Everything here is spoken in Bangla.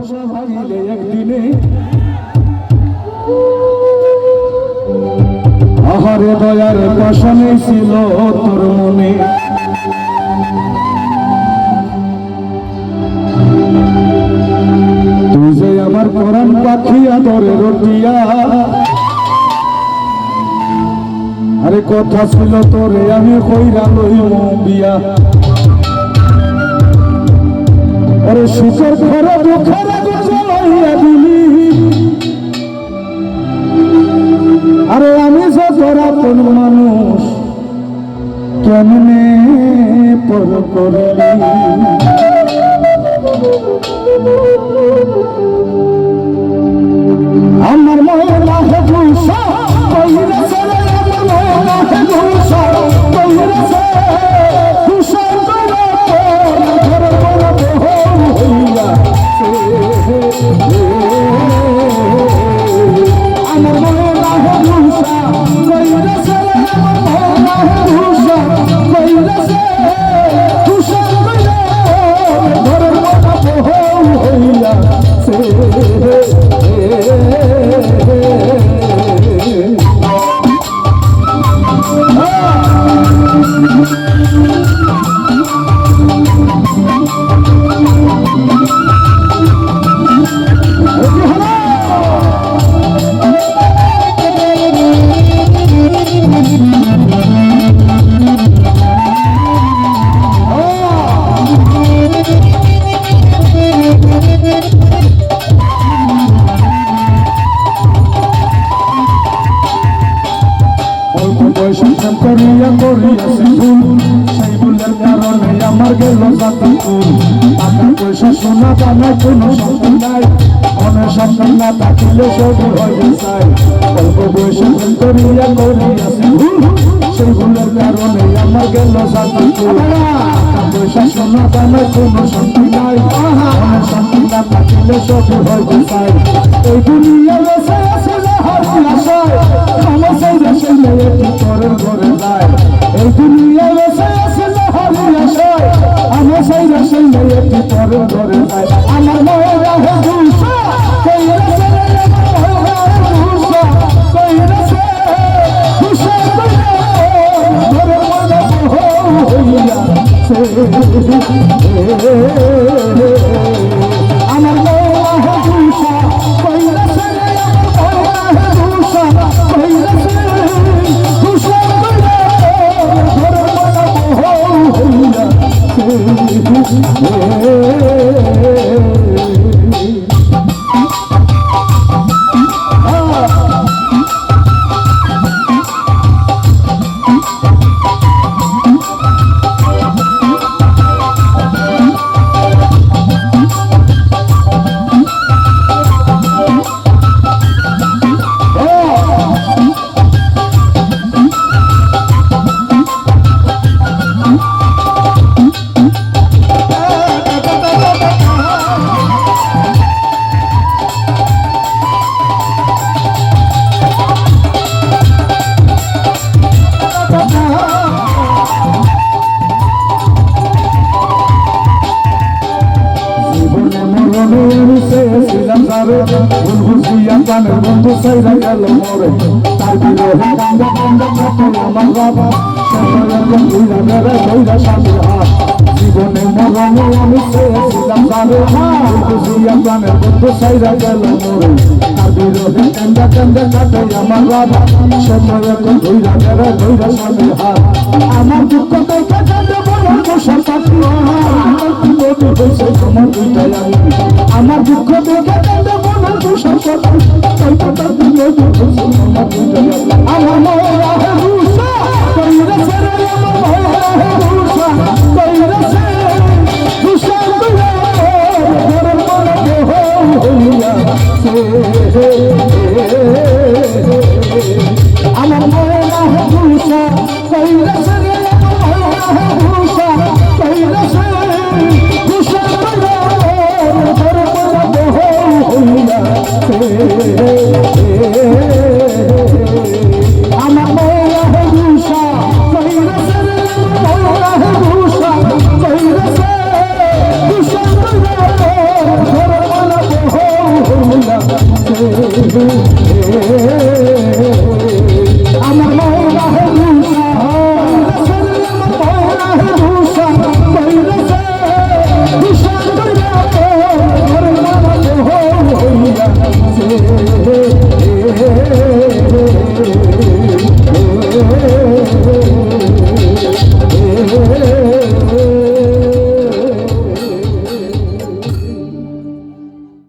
ভালোবাসা ভাঙিলে একদিনে আহারে দয়ার পাশানে ছিল তোর মনে তুই যে আমার কোরআন পাখিয়া তোরে রটিয়া আরে কথা ছিল তোরে আমি কইরা লইব বিয়া আরে সুখের ঘরে দুঃখের জ্বালাইয়া দিলি আরে আমি যে তোরা কোন মানুষ কেমনে পর করলি আমার ময়লা হে ভূষা কইরা চলে আমার ময়লা হে ভূষা কইরা চলে ভূষা করে ঘর ঘর বহন হইয়া আমার ময়লা হে ভূষা কইরা চলে আমার ময়লা হে ভূষা কইরা চলে ভূষা করে ঘর ঘর বহন হইয়া করিয়া করিয়াছি ভুল সেই ভুলের কারণে আমার গেল জাতি কুল টাকা পয়সা সোনা দানা কোনো শক্তি নাই মনে শক্তি না থাকিলে সব হয়ে যায় অল্প বয়সে ভুল করিয়া করিয়াছি ভুল সেই ভুলের কারণে আমার গেল জাতি কুল টাকা পয়সা সোনা দানা কোনো শক্তি নাই মনে শক্তি না থাকিলে সব হয়ে যায় এই দুনিয়া বসে আছে আশায় আমার সেই দেশে একটি পরের ঘরে যায় এই দুনিয়া বসে আছে আশায় আমার সেই দেশে একটি পরের ঘরে যায় আমার ময়লা হে ভূষা কইরা চলে আমার ময়লা হে ভূষা কইরা চলে ভূষা করে ঘরের মনে হইয়া আমার ময়লা হে ভূষা কইরা চলে আমার ময়লা হে ভূষা কইরা চলে ভূষা করে ঘরের মনে বন্ধু সাইরা গেল মরে তার বিরহে কান্দা কান্দা কত আমার বাবা ঘুরা বেড়ে ঘুরা স্বামীর হাত জীবনে মরণে আমি চেয়েছিলাম যাবে বুঝিয়া প্রাণের বন্ধু সাইরা গেল মরে তার বিরহে কান্দা কান্দা কাটে আমার বাবা সময় এখন ঘুরা বেড়ে ঘুরা স্বামীর হাত আমার দুঃখ দেখে কাঁদে বলার বসা থাকি তোমার দুইটাই আমি আমার দুঃখ দেখে কাঁদে বলার বসা থাকি আমার ময়লা হে ভূষা কইরা চলে আমার ময়লা হে ভূষা কইরা চলে ভূষা করে ঘরের মনে হইয়া আমার ময়লা হে ভূষা কইরা চলে আমার ময়লা হে ভূষা কইরা চলে ভূষা করে ঘরের মনে হইয়া আমার ময়লা হে ভূষা কইরা চলে ময়লা হে ভূষা কইরা চলে ভূষা করে ঘরের মনে হে